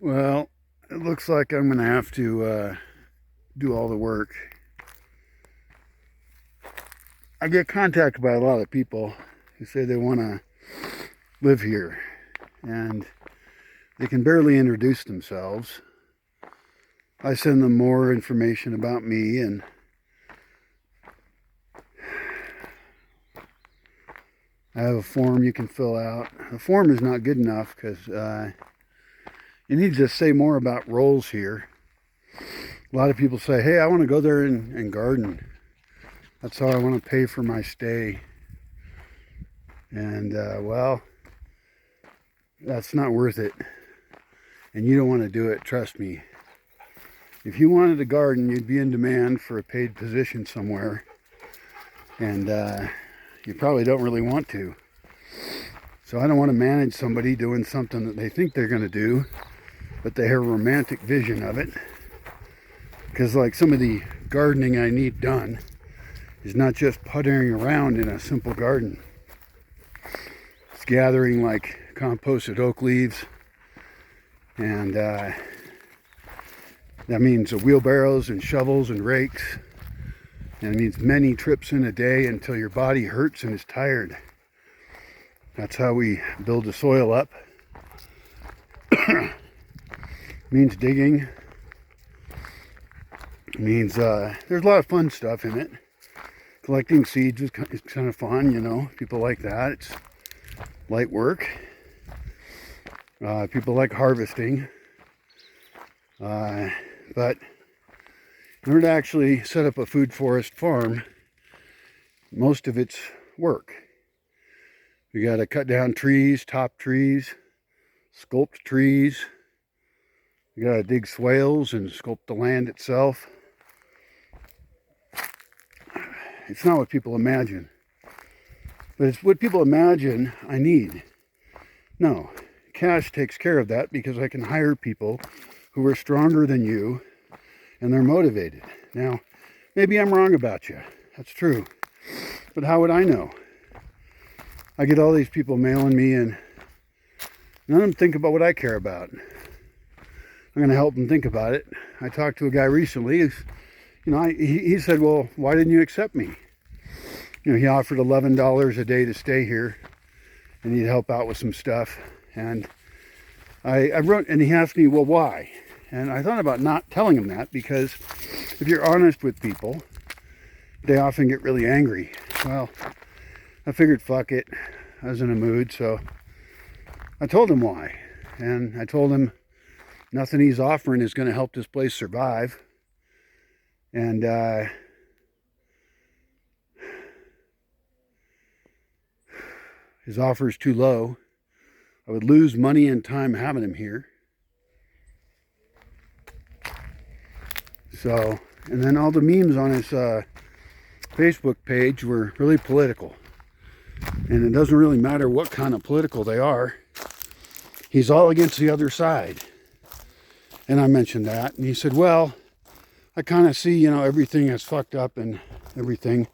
Well, it looks like I'm going to have to do all the work. I get contacted by a lot of people who say they want to live here, and they can barely introduce themselves. I send them more information about me, and I have a form you can fill out. The form is not good enough because you need to say more about roles here. A lot of people say, hey, I want to go there and garden. That's how I want to pay for my stay. And, well, that's not worth it. And you don't want to do it, trust me. If you wanted to garden, you'd be in demand for a paid position somewhere. And you probably don't really want to. So I don't want to manage somebody doing something that they think they're going to do, but they have a romantic vision of it. Because like some of the gardening I need done is not just puttering around in a simple garden. It's gathering like composted oak leaves, and that means wheelbarrows and shovels and rakes, and it means many trips in a day until your body hurts and is tired. That's how we build the soil up. Means digging. Means there's a lot of fun stuff in it. Collecting seeds is kind of fun, you know. People like that. It's light work. People like harvesting. But in order to actually set up a food forest farm, most of it's work. We got to cut down trees, top trees, sculpt trees. We got to dig swales and sculpt the land itself. It's not what people imagine, but it's what people imagine I need. No, cash takes care of that because I can hire people who are stronger than you and they're motivated. Now, maybe I'm wrong about you. That's true. But how would I know? I get all these people mailing me, and none of them think about what I care about. I'm going to help them think about it. I talked to a guy recently. He said, well, why didn't you accept me? He offered $11 a day to stay here, and he'd help out with some stuff. And I wrote, and he asked me, well, why? And I thought about not telling him that, because if you're honest with people, they often get really angry. Well, I figured, fuck it. I was in a mood, so I told him why. And I told him nothing he's offering is going to help this place survive. And his offer is too low. I would lose money and time having him here. So, and then all the memes on his Facebook page were really political. And it doesn't really matter what kind of political they are. He's all against the other side. And I mentioned that. And he said, well, I kind of see, everything is fucked up and everything.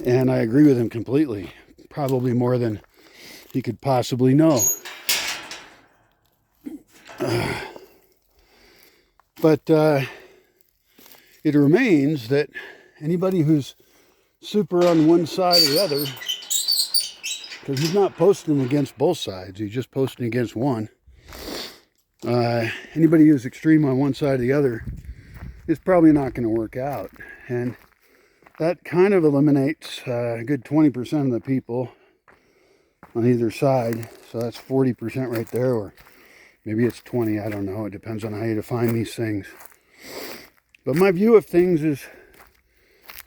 And I agree with him completely. Probably more than he could possibly know. But it remains that anybody who's super on one side or the other, because he's not posting against both sides, he's just posting against one. Anybody who's extreme on one side or the other is probably not going to work out. And that kind of eliminates a good 20% of the people on either side. So that's 40% right there, or maybe it's 20, I don't know. It depends on how you define these things. But my view of things is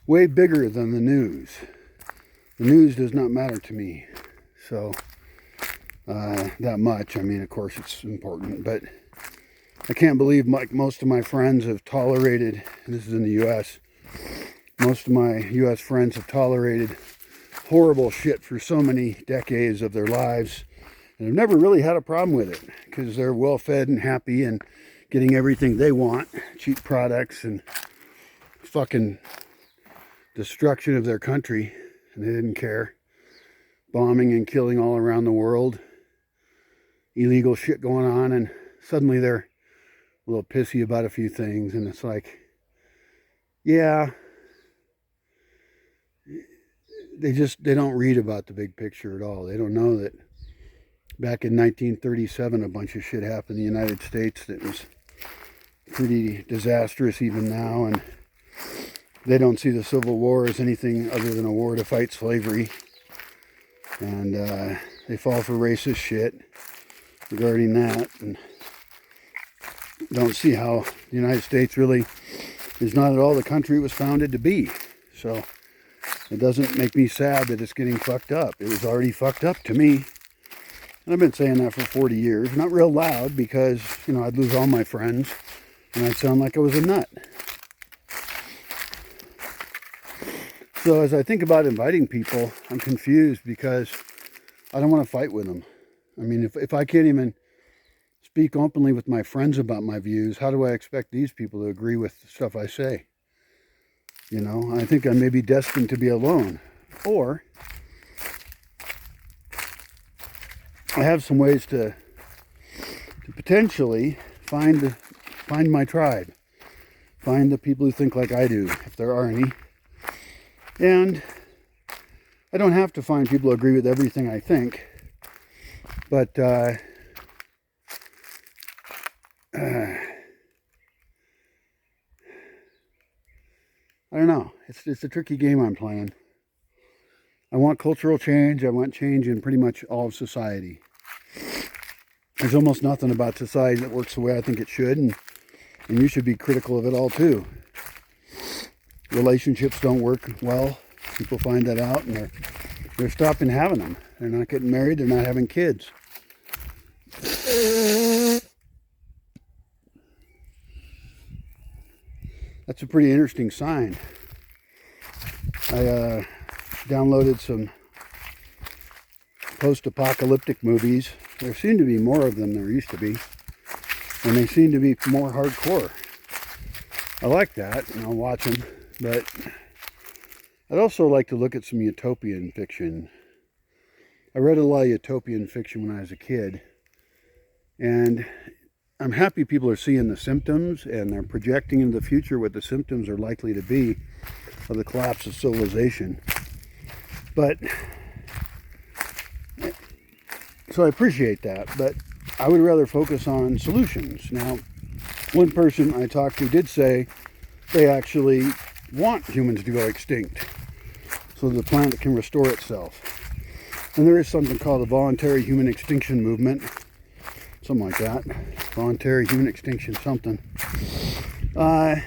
way bigger than the news. The news does not matter to me. So, that much. I mean, of course it's important, but I can't believe most of my friends have tolerated, and this is in the U.S., most of my U.S. friends have tolerated horrible shit for so many decades of their lives, and have never really had a problem with it, because they're well fed and happy and getting everything they want, cheap products and fucking destruction of their country, and they didn't care. Bombing and killing all around the world, illegal shit going on, and suddenly they're a little pissy about a few things, and it's like, yeah, they don't read about the big picture at all. They don't know that back in 1937 a bunch of shit happened in the United States that was pretty disastrous even now, and they don't see the Civil War as anything other than a war to fight slavery, and they fall for racist shit regarding that, and don't see how the United States really is not at all the country it was founded to be. So it doesn't make me sad that it's getting fucked up. It was already fucked up to me. And I've been saying that for 40 years. Not real loud because, I'd lose all my friends and I'd sound like I was a nut. So as I think about inviting people, I'm confused because I don't want to fight with them. I mean, if I can't even speak openly with my friends about my views, how do I expect these people to agree with the stuff I say? I think I may be destined to be alone. Or I have some ways to potentially find my tribe. Find the people who think like I do, if there are any. And I don't have to find people who agree with everything I think. But I don't know. It's a tricky game I'm playing. I want cultural change. I want change in pretty much all of society. There's almost nothing about society that works the way I think it should, and you should be critical of it all too. Relationships don't work well. People find that out, and they're stopping having them. They're not getting married. They're not having kids. That's a pretty interesting sign. I downloaded some post-apocalyptic movies. There seem to be more of them than there used to be, and they seem to be more hardcore. I like that, and I'll watch them, but I'd also like to look at some utopian fiction. I read a lot of utopian fiction when I was a kid, and I'm happy people are seeing the symptoms and they're projecting into the future what the symptoms are likely to be of the collapse of civilization. But so I appreciate that, but I would rather focus on solutions. Now, one person I talked to did say they actually want humans to go extinct so the planet can restore itself. And there is something called the voluntary human extinction movement. Something like that. Voluntary human extinction something. I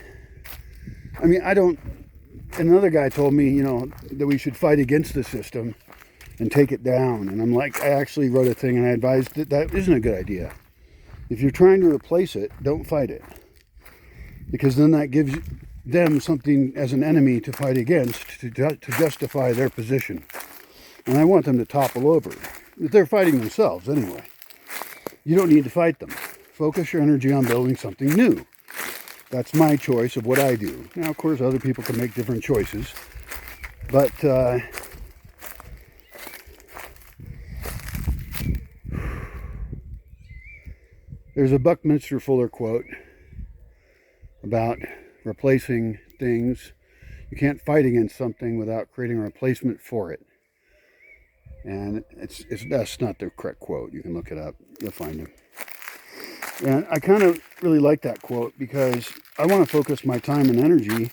mean, I don't... Another guy told me, that we should fight against the system and take it down. And I'm like, I actually wrote a thing and I advised that isn't a good idea. If you're trying to replace it, don't fight it. Because then that gives them something as an enemy to fight against to justify their position. And I want them to topple over. But they're fighting themselves anyway. You don't need to fight them. Focus your energy on building something new. That's my choice of what I do. Now, of course, other people can make different choices. But there's a Buckminster Fuller quote about replacing things. You can't fight against something without creating a replacement for it. And that's not the correct quote. You can look it up. You'll find it. And I kind of really like that quote because I want to focus my time and energy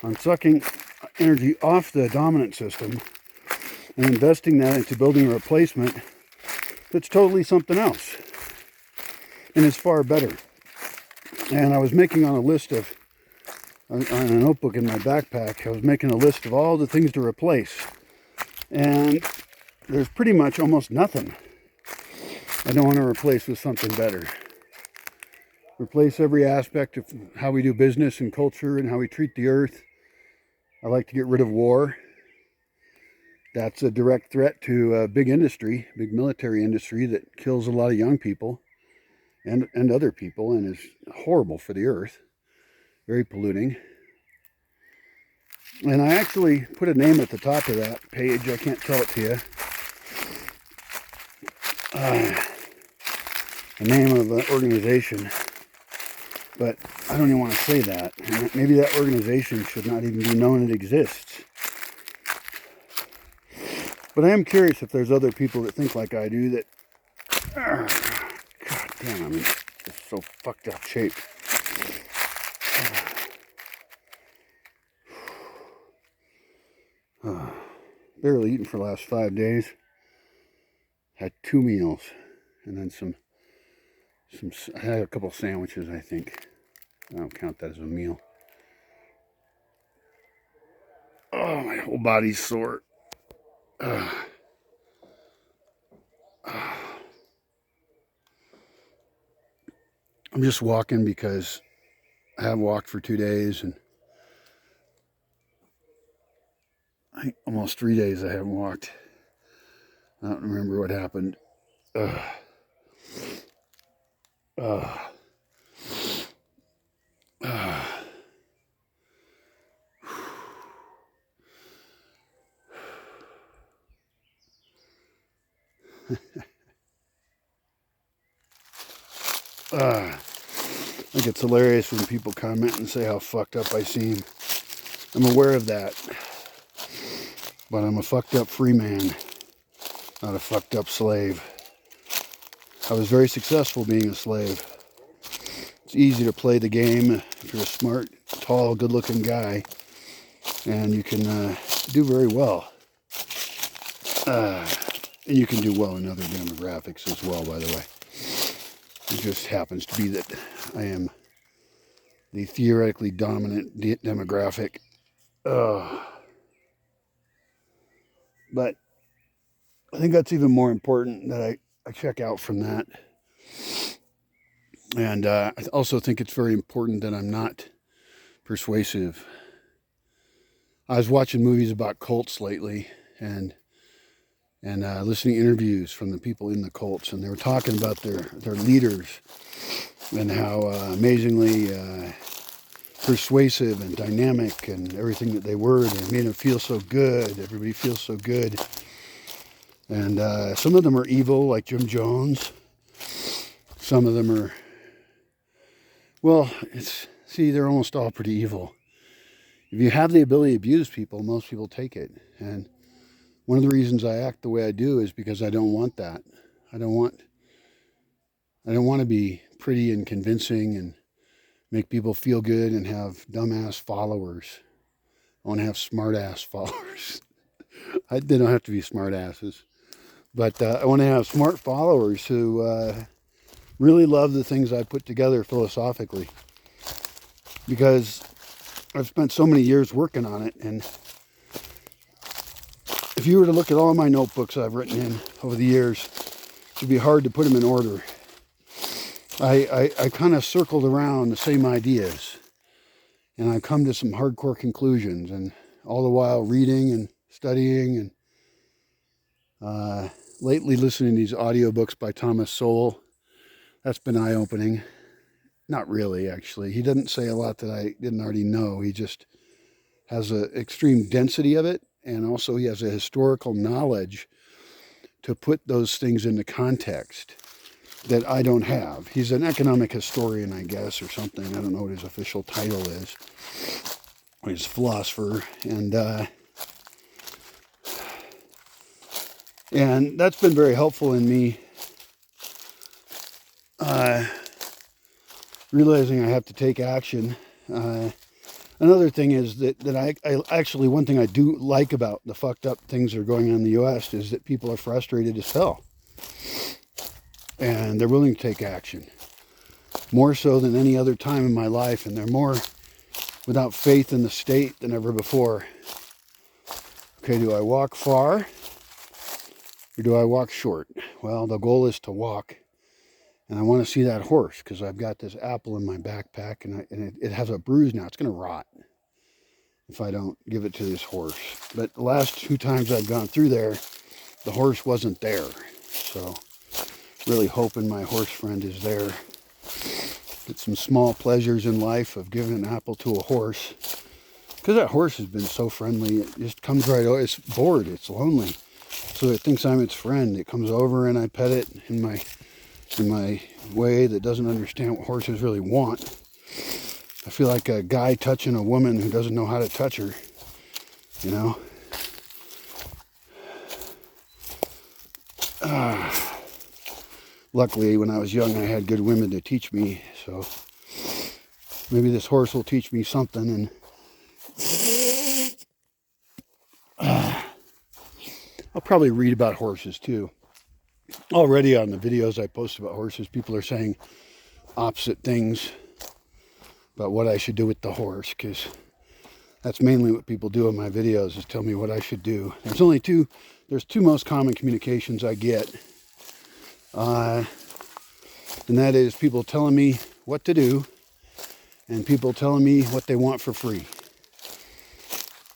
on sucking energy off the dominant system and investing that into building a replacement that's totally something else and is far better. And I was making on a notebook in my backpack, I was making a list of all the things to replace. And there's pretty much almost nothing I don't want to replace with something better. Replace every aspect of how we do business and culture and how we treat the earth. I like to get rid of war. That's a direct threat to a big industry, big military industry that kills a lot of young people and other people and is horrible for the earth. Very polluting. And I actually put a name at the top of that page. I can't tell it to you. The name of an organization. But I don't even want to say that. And maybe that organization should not even be known it exists. But I am curious if there's other people that think like I do that... God damn, I'm in so fucked up shape. Barely eaten for the last 5 days. Had 2 meals. And then I had a couple sandwiches, I think. I don't count that as a meal. Oh, my whole body's sore. I'm just walking because I have walked for 2 days, and almost 3 days I haven't walked. I don't remember what happened. I think it's hilarious when people comment and say how fucked up I seem. I'm aware of that. But I'm a fucked up free man, not a fucked up slave. I was very successful being a slave. It's easy to play the game if you're a smart, tall, good-looking guy, and you can do very well. And you can do well in other demographics as well, by the way. It just happens to be that I am the theoretically dominant demographic. But I think that's even more important that I check out from that. And I also think it's very important that I'm not persuasive. I was watching movies about cults lately and listening to interviews from the people in the cults, and they were talking about their leaders and how amazingly persuasive and dynamic and everything that they were. They made them feel so good. Everybody feels so good. And some of them are evil, like Jim Jones. Some of them are, well, they're almost all pretty evil. If you have the ability to abuse people, most people take it. And one of the reasons I act the way I do is because I don't want that. I don't want to be pretty and convincing and make people feel good and have dumbass followers. I want to have smart-ass followers. They don't have to be smart-asses. But I want to have smart followers who really love the things I put together philosophically. Because I've spent so many years working on it, and if you were to look at all my notebooks I've written in over the years, it'd be hard to put them in order. I kind of circled around the same ideas, and I've come to some hardcore conclusions, and all the while reading and studying, and lately listening to these audiobooks by Thomas Sowell. That's been eye-opening. Not really, actually. He doesn't say a lot that I didn't already know. He just has an extreme density of it, and also he has a historical knowledge to put those things into context that I don't have. He's an economic historian, I guess, or something. I don't know what his official title is. He's a philosopher, and that's been very helpful in me realizing I have to take action. Another thing is that I actually, one thing I do like about the fucked up things that are going on in the U.S. is that people are frustrated as hell. And they're willing to take action. More so than any other time in my life. And they're more without faith in the state than ever before. Okay, do I walk far? Or do I walk short? Well, the goal is to walk. And I want to see that horse because I've got this apple in my backpack, and it has a bruise now. It's going to rot if I don't give it to this horse. But the last 2 times I've gone through there, the horse wasn't there. So really hoping my horse friend is there. Get some small pleasures in life of giving an apple to a horse. Because that horse has been so friendly, it just comes right over. It's bored, it's lonely. So it thinks I'm its friend. It comes over and I pet it in my way that doesn't understand what horses really want. I feel like a guy touching a woman who doesn't know how to touch her, you know. Luckily, when I was young, I had good women to teach me, so maybe this horse will teach me something. And I'll probably read about horses too. Already on the videos I post about horses, people are saying opposite things about what I should do with the horse, because that's mainly what people do in my videos, is tell me what I should do. There's two most common communications I get. And that is people telling me what to do and people telling me what they want for free.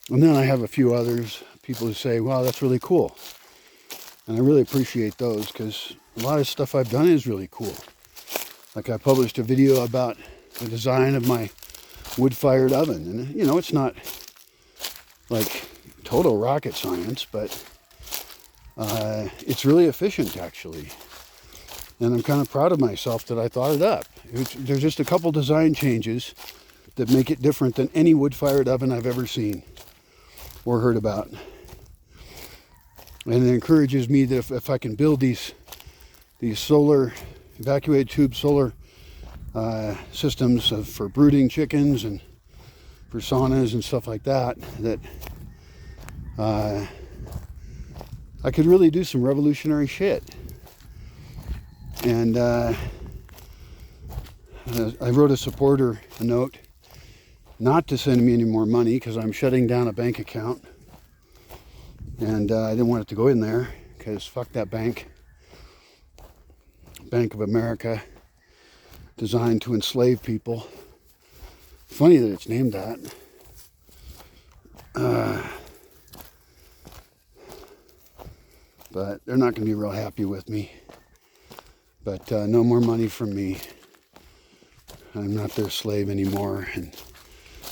And then I have a few others, people who say, wow, that's really cool. And I really appreciate those, because a lot of stuff I've done is really cool. Like I published a video about the design of my wood-fired oven. And, you know, it's not like total rocket science, but it's really efficient, actually. And I'm kind of proud of myself that I thought it up. There's just a couple design changes that make it different than any wood-fired oven I've ever seen or heard about. And it encourages me that if I can build these solar, evacuated tube solar systems for brooding chickens and for saunas and stuff like that, that I could really do some revolutionary shit. And I wrote a supporter a note not to send me any more money because I'm shutting down a bank account. And I didn't want it to go in there because fuck that bank. Bank of America, designed to enslave people. Funny that it's named that. But they're not going to be real happy with me. But no more money from me. I'm not their slave anymore. And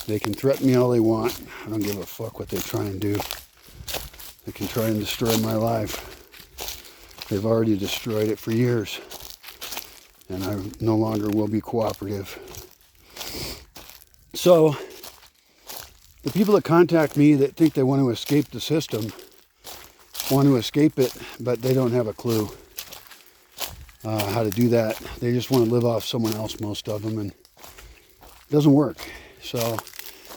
they can threaten me all they want. I don't give a fuck what they try and do. They can try and destroy my life. They've already destroyed it for years. And I no longer will be cooperative. So, the people that contact me that think they want to escape the system, want to escape it, but they don't have a clue how to do that. They just want to live off someone else, most of them, and it doesn't work. So,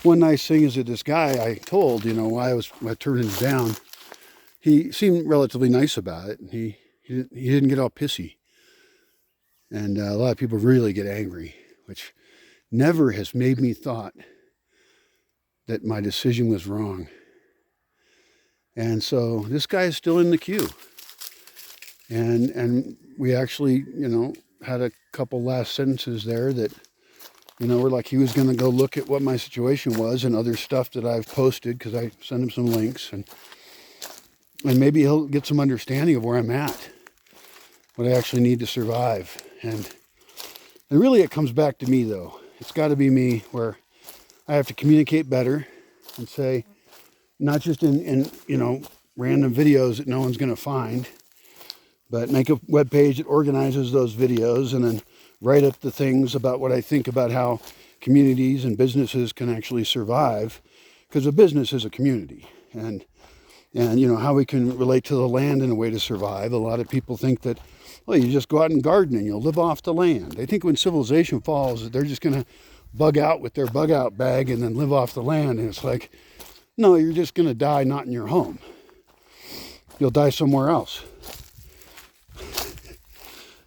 one nice thing is that this guy I told, why I turned him down, he seemed relatively nice about it. He didn't get all pissy. And a lot of people really get angry, which never has made me thought that my decision was wrong. And so this guy is still in the queue. And we actually, had a couple last sentences there that, were like he was going to go look at what my situation was and other stuff that I've posted, because I sent him some links. And maybe he'll get some understanding of where I'm at, what I actually need to survive. And really it comes back to me, though. It's got to be me, where I have to communicate better and say, not just in random videos that no one's going to find, but make a webpage that organizes those videos and then write up the things about what I think about how communities and businesses can actually survive, because a business is a community. And how we can relate to the land in a way to survive. A lot of people think that, well, you just go out and garden and you'll live off the land. They think when civilization falls that they're just going to bug out with their bug out bag and then live off the land. And it's like, no, you're just going to die not in your home. You'll die somewhere else.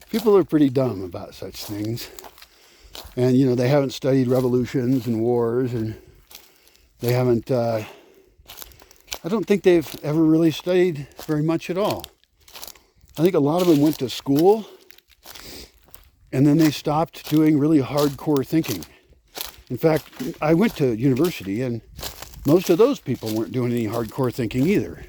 People are pretty dumb about such things. And, they haven't studied revolutions and wars, and they haven't... I don't think they've ever really studied very much at all. I think a lot of them went to school and then they stopped doing really hardcore thinking. In fact, I went to university and most of those people weren't doing any hardcore thinking either.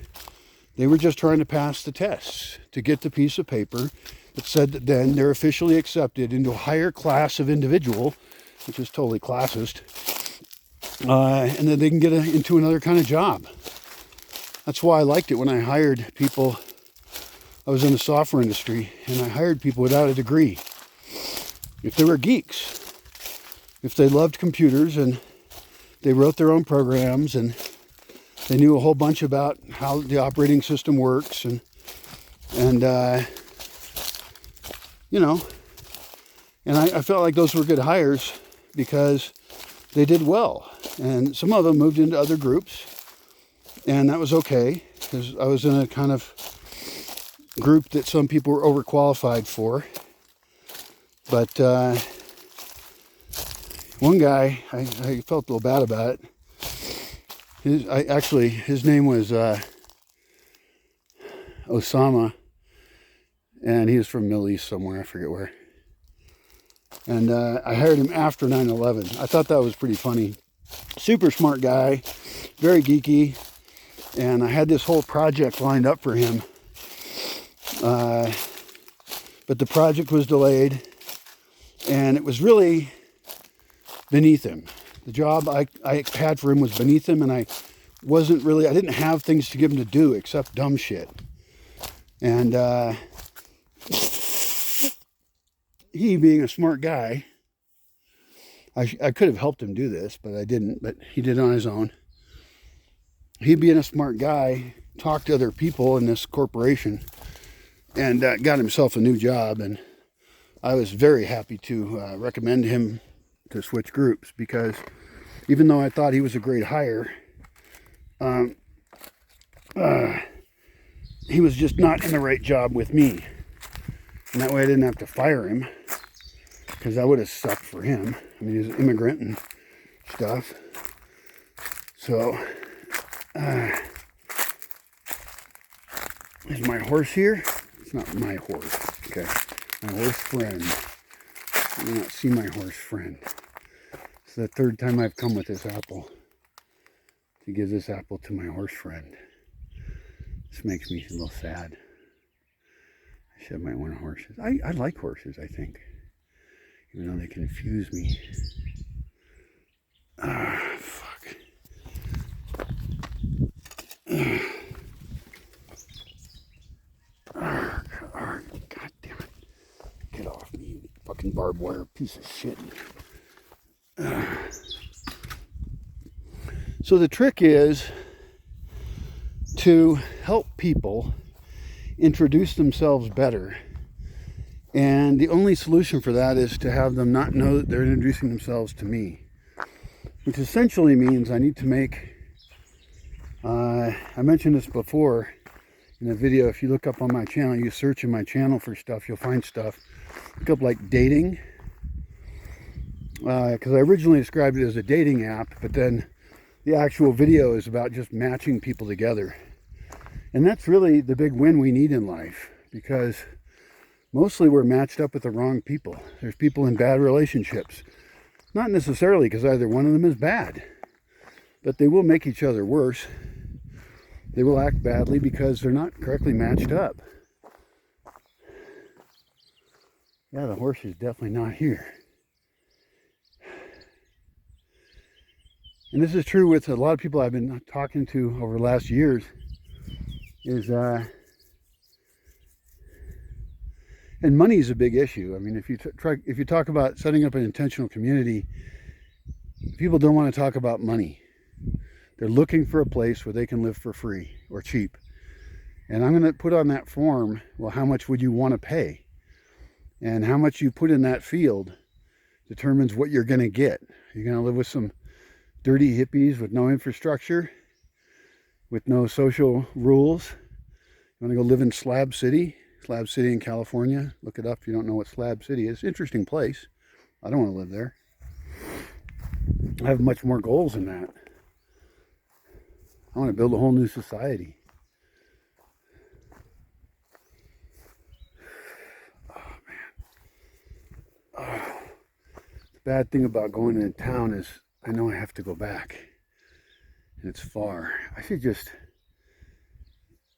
They were just trying to pass the tests to get the piece of paper that said that then they're officially accepted into a higher class of individual, which is totally classist, and then they can get into another kind of job. That's why I liked it when I hired people. I was in the software industry, and I hired people without a degree. If they were geeks, if they loved computers and they wrote their own programs and they knew a whole bunch about how the operating system works and you know, and I felt like those were good hires because they did well. And some of them moved into other groups, and that was okay because I was in a kind of group that some people were overqualified for. But one guy, I felt a little bad about it. His name was Osama, and he was from Middle East somewhere, I forget where. And I hired him after 9/11. I thought that was pretty funny. Super smart guy, very geeky, and I had this whole project lined up for him. But the project was delayed, and it was really beneath him. The job I had for him was beneath him, and I didn't have things to give him to do except dumb shit. And he, being a smart guy, I could have helped him do this, but I didn't. But he did it on his own. He, being a smart guy, talked to other people in this corporation and got himself a new job. And I was very happy to recommend him to switch groups, because even though I thought he was a great hire, he was just not in the right job with me. And that way I didn't have to fire him, because that would have sucked for him. I mean, he's an immigrant and stuff. So, is my horse here? It's not my horse. Okay. My horse friend. I do not see my horse friend. It's the third time I've come with this apple to give this apple to my horse friend. This makes me a little sad. I should have my own horses. I like horses, I think. Even though they confuse me. Fuck. God damn it. Get off me, you fucking barbed wire piece of shit. So the trick is to help people introduce themselves better. And the only solution for that is to have them not know that they're introducing themselves to me. Which essentially means I need to make, I mentioned this before in a video. If you look up on my channel, you search in my channel for stuff, you'll find stuff. Look up like dating. Because I originally described it as a dating app, but then the actual video is about just matching people together. And that's really the big win we need in life, because mostly we're matched up with the wrong people. There's people in bad relationships. Not necessarily because either one of them is bad, but they will make each other worse. They will act badly because they're not correctly matched up. Yeah, the horse is definitely not here. And this is true with a lot of people I've been talking to over the last years, is and money is a big issue. I mean, if you talk about setting up an intentional community, people don't want to talk about money. They're looking for a place where they can live for free or cheap. And I'm going to put on that form, well, how much would you want to pay? And how much you put in that field determines what you're going to get. You're going to live with some dirty hippies with no infrastructure, with no social rules. You want to go live in Slab City in California. Look it up if you don't know what Slab City is. Interesting place. I don't want to live there. I have much more goals than that. I want to build a whole new society. Oh, man. Oh. The bad thing about going into town is I know I have to go back. And it's far. I should just,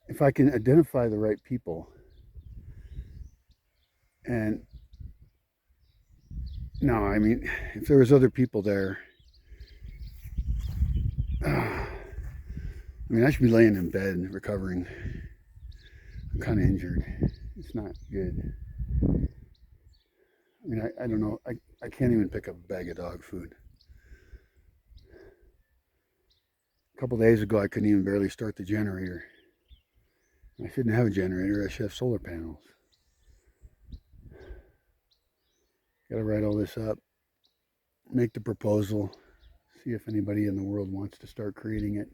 if I can identify the right people, and no, I mean, if there was other people there, I mean, I should be laying in bed recovering. I'm kind of injured. It's not good. I mean, I don't know. I can't even pick up a bag of dog food. A couple days ago, I couldn't even barely start the generator. I shouldn't have a generator. I should have solar panels. Got to write all this up, make the proposal, see if anybody in the world wants to start creating it.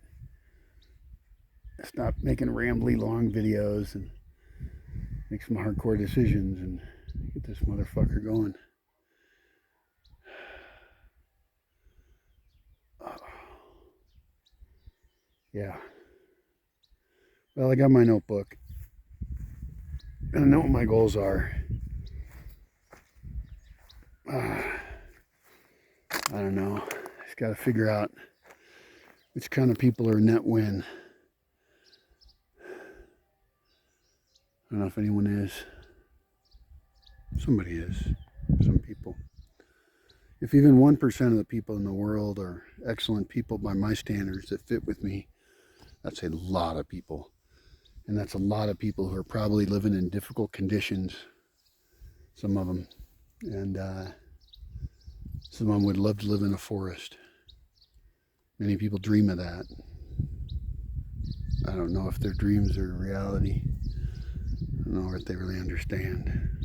Stop making rambly long videos and make some hardcore decisions and get this motherfucker going. Yeah. Well, I got my notebook. And I know what my goals are. I don't know. Just got to figure out which kind of people are net win. I don't know if anyone is. Somebody is. Some people. If even 1% of the people in the world are excellent people by my standards that fit with me, that's a lot of people. And that's a lot of people who are probably living in difficult conditions, some of them. And some of them would love to live in a forest. Many people dream of that. I don't know if their dreams are reality. I don't know if they really understand.